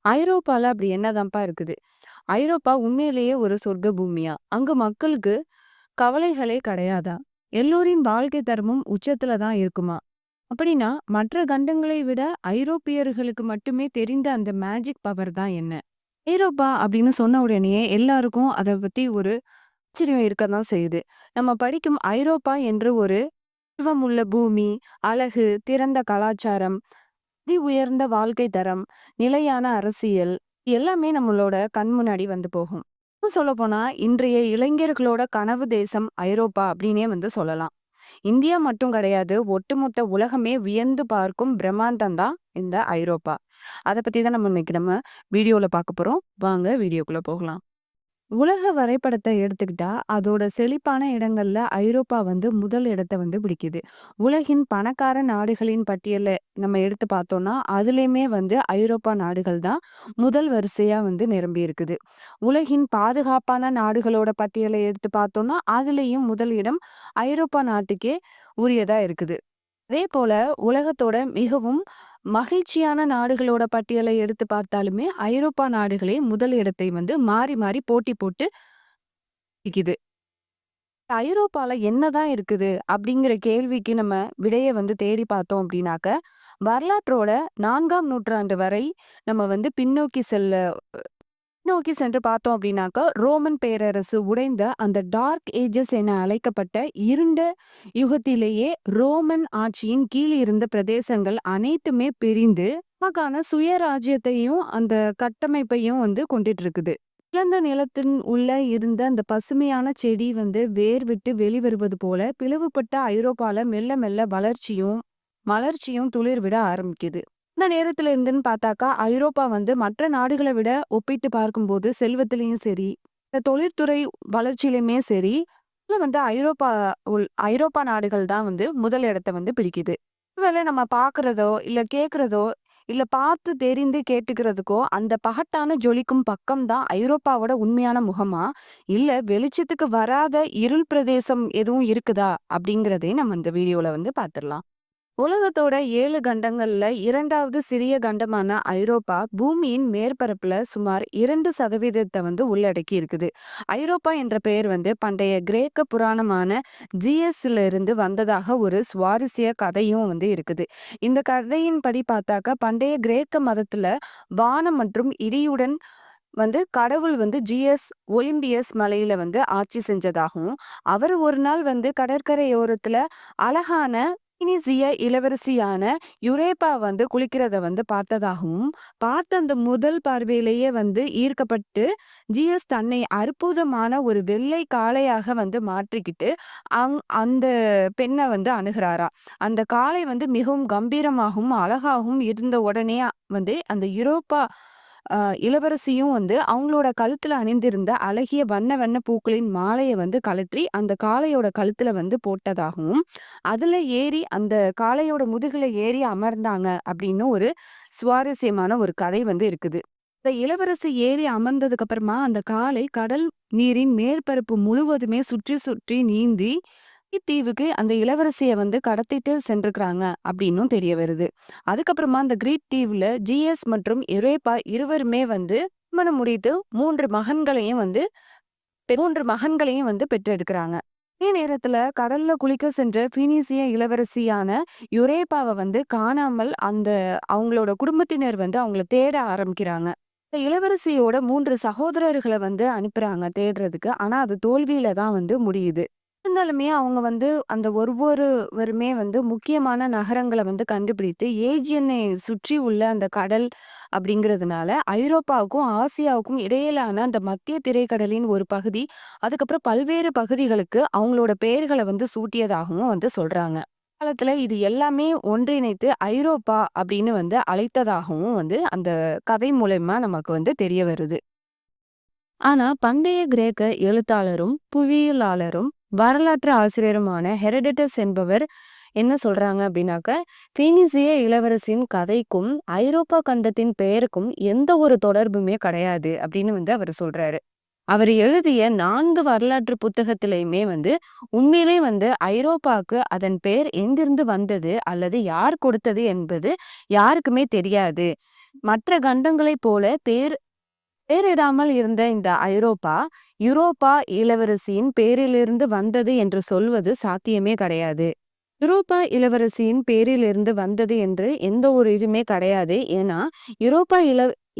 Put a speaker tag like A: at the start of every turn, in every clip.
A: ஐரோப்பால அப்படி என்னதான்ப்பா இருக்குது? ஐரோப்பா உண்மையிலேயே ஒரு சொர்க்க பூமியா? அங்க மக்களுக்கு கவலைகளே கிடையாதா? எல்லோரின் வாழ்க்கை தரமும் உச்சத்துல தான் இருக்குமா? அப்படின்னா, மற்ற கண்டங்களை விட ஐரோப்பியர்களுக்கு மட்டுமே தெரிந்த அந்த மேஜிக் பவர் தான் என்ன? ஐரோப்பா அப்படின்னு சொன்ன உடனேயே எல்லாருக்கும் அத பத்தி ஒரு ஆச்சரியம் இருக்க தான் செய்யுது. நம்ம படிக்கும் ஐரோப்பா என்று ஒரு உள்ள பூமி, அழகு, திறந்த கலாச்சாரம், அதி உயர்ந்த வாழ்க்கை தரம், நிலையான அரசியல் எல்லாமே நம்மளோட கண் முன்னாடி வந்து போகும். இன்னும் சொல்லப்போனா, இன்றைய இளைஞர்களோட கனவு தேசம் ஐரோப்பா அப்படின்னே வந்து சொல்லலாம். இந்தியா மட்டும் கிடையாது, ஒட்டுமொத்த உலகமே வியந்து பார்க்கும் பிரம்மாண்டம் தான் இந்த ஐரோப்பா. அத பத்தி தான் நம்ம இன்னைக்கு வீடியோல பார்க்க போறோம். வாங்க வீடியோக்குள்ள போகலாம். உலக வரைபடத்தை எடுத்துக்கிட்டா, அதோட செழிப்பான இடங்கள்ல ஐரோப்பா வந்து முதல் இடத்த வந்து பிடிக்குது. உலகின் பணக்கார நாடுகளின் பட்டியல நம்ம எடுத்து பார்த்தோம்னா, அதுலயுமே வந்து ஐரோப்பா நாடுகள் தான் முதல் வரிசையா வந்து நிரம்பி இருக்குது. உலகின் பாதுகாப்பான நாடுகளோட பட்டியலை எடுத்து பார்த்தோம்னா, அதுலயும் முதல் இடம் ஐரோப்பா நாட்டுக்கே உரியதா இருக்குது. அதேபோல உலகத்தோட மிகவும் மகிழ்ச்சியான நாடுகளோட பட்டியலை எடுத்து பார்த்தாலுமே, ஐரோப்பா நாடுகளே முதல் இடத்தை வந்து மாறி மாறி போட்டி போட்டு பிடிக்குது. ஐரோப்பால என்னதான் இருக்குது? அப்படிங்கிற கேள்விக்கு நம்ம விடைய வந்து தேடி பார்த்தோம் அப்படின்னாக்க, வரலாற்றோட 4ஆம் நூற்றாண்டு வரை நம்ம வந்து பின்னோக்கி சென்று பார்த்தோம் அப்படின்னாக்க, ரோமன் பேரரசு உடைந்த அந்த டார்க் ஏஜஸ் என அழைக்கப்பட்ட இருண்ட யுகத்திலேயே ரோமன் ஆட்சியின் கீழ் இருந்த பிரதேசங்கள் அனைத்துமே பிரிந்து நமக்கான சுயராஜ்யத்தையும் அந்த கட்டமைப்பையும் வந்து கொண்டுட்டு இருக்குது. இழந்த நிலத்தின் உள்ள இருந்த அந்த பசுமையான செடி வந்து வேர் விட்டு வெளிவருவது போல பிளவுபட்ட ஐரோப்பால மெல்ல மெல்ல மலர்ச்சியும் துளிர் விட ஆரம்பிக்குது. இந்த நேரத்துல இருந்துன்னு பார்த்தாக்கா, ஐரோப்பா வந்து மற்ற நாடுகள விட ஒப்பிட்டு பார்க்கும்போது செல்வத்திலயும் சரி, இந்த தொழில்துறை வளர்ச்சியிலுமே சரி, இதுல வந்து ஐரோப்பா நாடுகள் தான் வந்து முதல் இடத்த வந்து பிடிக்குது. ஒருவேளை நம்ம பார்க்கிறதோ, இல்ல கேட்கிறதோ, இல்ல பார்த்து தெரிந்து கேட்டுக்கிறதுக்கோ, அந்த பகட்டான ஜொலிக்கும் பக்கம் தான் ஐரோப்பாவோட உண்மையான முகமா? இல்ல வெளிச்சத்துக்கு வராத இருள் பிரதேசம் எதுவும் இருக்குதா? அப்படிங்கிறதையும் நம்ம இந்த வீடியோல வந்து பார்த்துடலாம். உலகத்தோட 7 கண்டங்கள்ல 2வது சிறிய கண்டமான ஐரோப்பா பூமியின் மேற்பரப்புல சுமார் 2% வந்து உள்ளடக்கி இருக்குது. ஐரோப்பா என்ற பெயர் வந்து பண்டைய கிரேக்க புராணமான ஜிஎஸ்ல இருந்து வந்ததாக ஒரு சுவாரஸ்ய கதையும் வந்து இருக்குது. இந்த கதையின் படி பார்த்தாக்க பண்டைய கிரேக்க மதத்துல வானம் மற்றும் இடியுடன் வந்து கடவுள் வந்து ஜிஎஸ் ஒலிம்பியஸ் மலையில வந்து ஆட்சி செஞ்சதாகவும், அவர் ஒரு நாள் வந்து கடற்கரையோரத்துல அழகான பினிசிய இளவரசியான யுரேப்பா வந்து குளிக்கிறத வந்து பார்த்ததாகவும், பார்த்த அந்த முதல் பார்வையிலேயே வந்து ஈர்க்கப்பட்டு ஜிஎஸ் தன்னை அற்புதமான ஒரு வெள்ளை காளையாக வந்து மாற்றிக்கிட்டு அந்த பெண்ணை வந்து அணுகிறாரா. அந்த காளை வந்து மிகவும் கம்பீரமாகவும் அழகாகவும் இருந்த உடனே வந்து அந்த யூரோப்பா இளவரசியும் வந்து அவங்களோட கழுத்துல அணிந்திருந்த அழகிய வண்ண வண்ண பூக்களின் மாலையை வந்து கழற்றி அந்த காளையோட கழுத்துல வந்து போட்டதாகவும், அதுல ஏறி அந்த காளையோட முதுகுல ஏறி அமர்ந்தாங்க அப்படின்னு ஒரு சுவாரஸ்யமான ஒரு கதை வந்து இருக்குது. இந்த இளவரசி ஏறி அமர்ந்ததுக்கு அப்புறமா அந்த காளை கடல் நீரின் மேற்பரப்பு முழுவதுமே சுற்றி சுற்றி நீந்தி தீவுக்கு அந்த இளவரசிய வந்து கடத்திட்டு சென்றிருக்கிறாங்க அப்படின்னும் தெரிய வருது. அதுக்கப்புறமா அந்த கிரீட் தீவுல ஜிஎஸ் மற்றும் யுரேப்பா இருவருமே வந்து திருமணம் முடித்து 3 மகன்களையும் வந்து பெற்றெடுக்கிறாங்க. அதே நேரத்துல கடல்ல குளிக்க சென்ற பீனிசிய இளவரசியான யுரேப்பாவை வந்து காணாமல் அவங்களோட குடும்பத்தினர் வந்து அவங்கள தேட ஆரம்பிக்கிறாங்க. இந்த இளவரசியோட 3 சகோதரர்களை வந்து அனுப்புறாங்க தேடுறதுக்கு. ஆனா அது தோல்வியில தான் வந்து முடியுது. இருந்தாலுமே அவங்க வந்து அந்த ஒவ்வொருவருமே வந்து முக்கியமான நகரங்கள வந்து கண்டுபிடித்து ஏஜியனை சுற்றி உள்ள அந்த கடல் அப்படிங்கிறதுனால ஐரோப்பாவுக்கும் ஆசியாவுக்கும் இடையிலான அந்த மத்திய திரைக்கடலின் ஒரு பகுதி, அதுக்கப்புறம் பல்வேறு பகுதிகளுக்கு அவங்களோட பெயர்களை வந்து சூட்டியதாகவும் வந்து சொல்றாங்க. காலத்துல இது எல்லாமே ஒன்றிணைத்து ஐரோப்பா அப்படின்னு வந்து அழைத்ததாகவும் வந்து அந்த கதை மூலயமா நமக்கு வந்து தெரிய வருது. ஆனா பண்டைய கிரேக்க எழுத்தாளரும் புவியியலாளரும் வரலாற்று ஆசிரியருமான ஹெரோடோட்டஸ் என்பவர் என்ன சொல்றாங்க அப்படின்னாக்க, பீனிசிய இளவரசியின் கதைக்கும் ஐரோப்பா கண்டத்தின் பெயருக்கும் எந்த ஒரு தொடர்புமே கிடையாது அப்படின்னு வந்து அவர் சொல்றாரு. அவர் எழுதிய 4 வரலாற்று புத்தகத்திலயுமே வந்து உண்மையிலே வந்து ஐரோப்பாவுக்கு அதன் பெயர் எங்கிருந்து வந்தது அல்லது யார் கொடுத்தது என்பது யாருக்குமே தெரியாது. மற்ற கண்டங்களைப் போல பேரிடாமல் இருந்த இந்த ஐரோப்பா, யூரோப்பா இளவரசியின் பேரிலிருந்து வந்தது என்று சொல்வது சாத்தியமே கிடையாது. யூரோப்பா இளவரசியின் பேரிலிருந்து வந்தது என்று எந்த ஒரு இதுவுமே கிடையாது. ஏன்னா, யூரோப்பா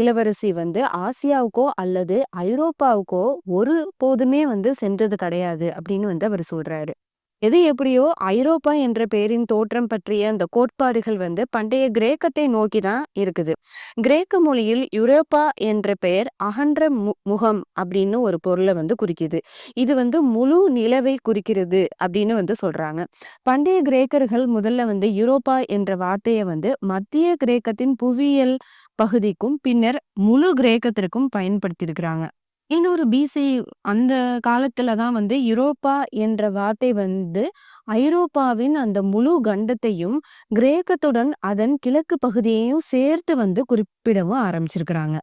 A: இளவரசி வந்து ஆசியாவுக்கோ அல்லது ஐரோப்பாவுக்கோ ஒரு போதுமே வந்து சென்றது கிடையாது அப்படின்னு வந்து அவர் சொல்றாரு. எது எப்படியோ ஐரோப்பா என்ற பெயரின் தோற்றம் பற்றிய அந்த கோட்பாடுகள் வந்து பண்டைய கிரேக்கத்தை நோக்கி தான் இருக்குது. கிரேக்க மொழியில் யூரோப்பா என்ற பெயர் அகன்ற முகம் அப்படின்னு ஒரு பொருளை வந்து குறிக்குது. இது வந்து முழு நிலவை குறிக்கிறது அப்படின்னு வந்து சொல்றாங்க. பண்டைய கிரேக்கர்கள் முதல்ல வந்து யூரோப்பா என்ற வார்த்தையை வந்து மத்திய கிரேக்கத்தின் புவியியல் பகுதிக்கும் பின்னர் முழு கிரேக்கத்திற்கும் பயன்படுத்தியிருக்கிறாங்க. 500 பிசி அந்த காலத்துல தான் வந்து யூரோப்பா என்ற வார்த்தை வந்து ஐரோப்பாவின் அந்த முழு கண்டத்தையும் கிரேக்கத்துடன் அதன் கிழக்கு பகுதியையும் சேர்த்து வந்து குறிப்பிடவும் ஆரம்பிச்சிருக்கிறாங்க.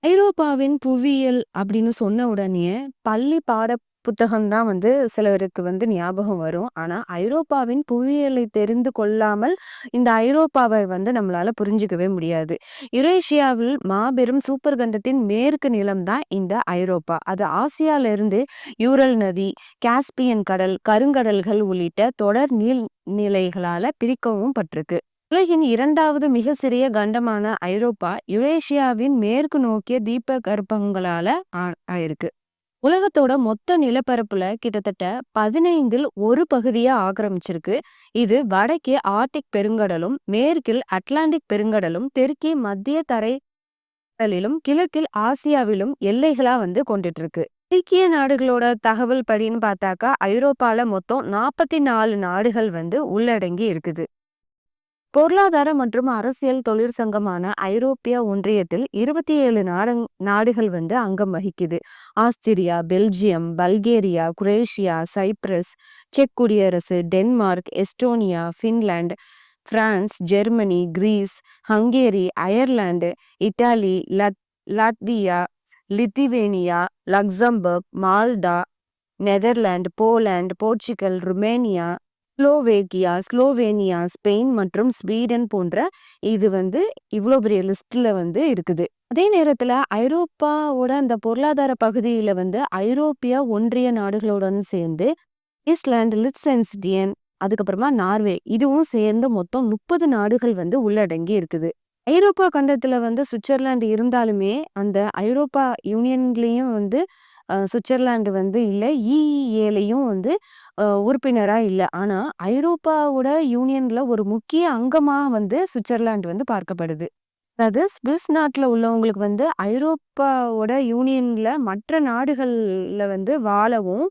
A: ஐரோப்பாவின் புவியியல் அப்படின்னு சொன்ன உடனே பள்ளி பாட புத்தகம் தான் வந்து சிலருக்கு வந்து ஞாபகம் வரும். ஆனா ஐரோப்பாவின் புவியியலை தெரிந்து கொள்ளாமல் இந்த ஐரோப்பாவை வந்து நம்மளால புரிஞ்சுக்கவே முடியாது. யுரேஷியாவில் மாபெரும் சூப்பர் கண்டத்தின் மேற்கு நிலம் தான் இந்த ஐரோப்பா. அது ஆசியால இருந்து யூரல் நதி, காஸ்பியன் கடல், கருங்கடல்கள் உள்ளிட்ட தொடர் நீர்நிலைகளால பிரிக்கவும் பட்டிருக்கு. உலகின் 2வது மிக சிறிய கண்டமான ஐரோப்பா யுரேஷியாவின் மேற்கு நோக்கிய தீபகற்பங்களால ஆயிருக்கு. உலகத்தோட மொத்த நிலப்பரப்புல கிட்டத்தட்ட 15ல் ஒரு பகுதியா ஆக்கிரமிச்சிருக்கு. இது வடக்கே ஆர்டிக் பெருங்கடலும், மேற்கில் அட்லாண்டிக் பெருங்கடலும், தெற்கே மத்திய தரைக்கடலிலும், கிழக்கில் ஆசியாவிலும் எல்லைகளா வந்து கொண்டுட்டு இருக்கு. ஐக்கிய நாடுகளோட தகவல் படின்னு பார்த்தாக்கா ஐரோப்பால மொத்தம் 44 நாடுகள் வந்து உள்ளடங்கி இருக்குது. பொருளாதார மற்றும் அரசியல் தொழிற்சங்கமான ஐரோப்பிய ஒன்றியத்தில் 27 நாடுகள் வந்து அங்கம் வகிக்குது. Austria, Belgium, Bulgaria, Croatia, Cyprus, செக் குடியரசு, Denmark, Estonia, Finland, France, Germany, Greece, Hungary, Ireland, Italy, Latvia, Lithuania, Luxembourg, Malta, Netherlands, Poland, Portugal, Romania, Slovenia, Spain மற்றும் ஸ்வீடன் போன்ற இது வந்து இவ்வளோ பெரிய லிஸ்ட்ல வந்து இருக்குது. அதே நேரத்துல ஐரோப்பாவோட அந்த பொருளாதார பகுதியில வந்து ஐரோப்பிய ஒன்றிய நாடுகளுடன் சேர்ந்து ஐஸ்லாந்து, லிechtenstein, அதுக்கப்புறமா நார்வே இதுவும் சேர்ந்து மொத்தம் 30 நாடுகள் வந்து உள்ளடங்கி இருக்குது. ஐரோப்பா கண்டத்துல வந்து சுவிட்சர்லாந்து இருந்தாலுமே அந்த ஐரோப்பா யூனியன்லயும் வந்து சுவிட்சர்லாந்து வந்து இல்ல. இஇஏலயும் வந்து உறுப்பினரா இல்ல. ஆனா ஐரோப்பாவோட யூனியன்ல ஒரு முக்கிய அங்கமா வந்து சுவிட்சர்லாந்து வந்து பார்க்கப்படுது. அதாவது ஸ்விஸ் நாட்டுல உள்ளவங்களுக்கு வந்து ஐரோப்பாவோட யூனியன்ல மற்ற நாடுகள்ல வந்து வாழவும்,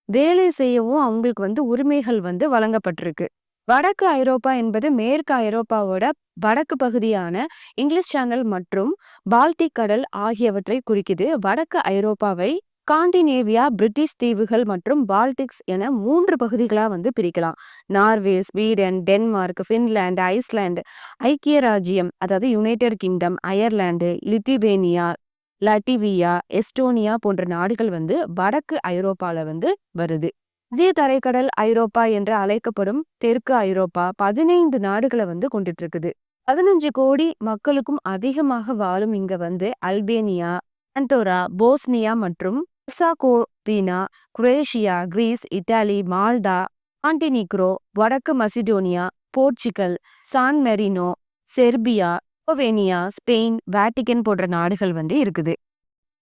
A: வேலை செய்யவும் அவங்களுக்கு வந்து உரிமைகள் வந்து வழங்கப்பட்டிருக்கு. வடக்கு ஐரோப்பா என்பது மேற்கு ஐரோப்பாவோட வடக்கு பகுதியான இங்கிலீஷ் சேனல் மற்றும் பால்டிக் கடல் ஆகியவற்றை குறிக்குது. வடக்கு ஐரோப்பாவை ஸ்காண்டினேவியா, பிரிட்டிஷ் தீவுகள் மற்றும் பால்டிக்ஸ் என 3 பகுதிகளா வந்து பிரிக்கலாம். Norway, Sweden, Denmark, Finland, Iceland, ஐக்கிய ராஜ்யம் அதாவது United kingdom, Ireland, Lithuania, Latvia, Estonia போன்ற நாடுகள் வந்து வடக்கு ஐரோப்பால வந்து வருது. மத்திய தரைக்கடல் ஐரோப்பா என்று அழைக்கப்படும் தெற்கு ஐரோப்பா 15 நாடுகளை வந்து கொண்டுட்டு இருக்குது. 15 கோடி மக்களுக்கும் அதிகமாக வாழும் இங்க வந்து அல்பேனியா, ஆண்டோரா, போஸ்னியா மற்றும் Herzegovina, Croatia, Greece, Italy, Malta, Montenegro, வடக்கு Macedonia, Portugal, San Marino, Serbia, Slovenia, Spain, Vatican போன்ற நாடுகள் வந்து இருக்குது.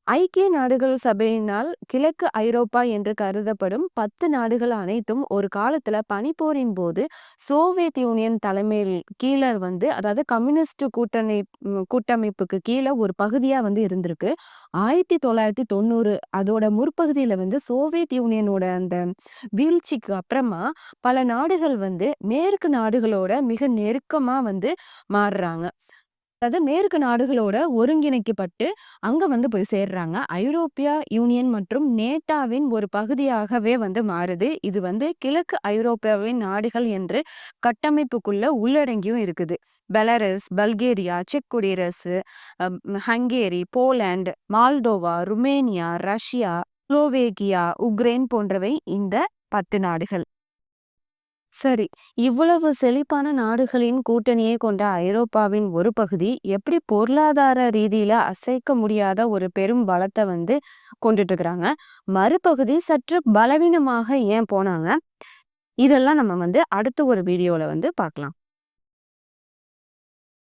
A: ஐக்கிய நாடுகள் சபையினால் கிழக்கு ஐரோப்பா என்று கருதப்படும் 10 நாடுகள் அனைத்தும் ஒரு காலத்துல பனிப்போரின் போது சோவியத் யூனியன் தலைமையில் கீழே வந்து அதாவது கம்யூனிஸ்ட் கூட்டமைப்புக்கு கீழே ஒரு பகுதியா வந்து இருந்திருக்கு. 1990 அதோட முற்பகுதியில வந்து சோவியத் யூனியனோட அந்த வீழ்ச்சிக்கு அப்புறமா பல நாடுகள் வந்து மேற்கு நாடுகளோட மிக நெருக்கமா வந்து மாறுறாங்க. அதாவது மேற்கு நாடுகளோட ஒருங்கிணைக்கப்பட்டு அங்க போய் சேர்றாங்க. ஐரோப்பிய யூனியன் மற்றும் நேட்டாவின் ஒரு பகுதியாகவே மாறுது. இது கிழக்கு ஐரோப்பாவின் நாடுகள் என்று கட்டமைப்புக்குள்ள உள்ளடங்கியும் இருக்குது. பெலரஸ், பல்கேரியா, செக் குடியரசு, Hungary, Poland, Moldova, Romania, Russia, Slovakia, Ukraine போன்றவை இந்த 10 நாடுகள். சரி, இவ்வளவு செழிப்பான நாடுகளின் கூட்டணியை கொண்ட ஐரோப்பாவின் ஒரு பகுதி எப்படி பொருளாதார ரீதியில அசைக்க முடியாத ஒரு பெரும் பலத்தை கொண்டுட்டு இருக்கிறாங்க. மறுபகுதி சற்று பலவீனமாக ஏன் போனாங்க? இதெல்லாம் நம்ம அடுத்த ஒரு வீடியோல பார்க்கலாம்.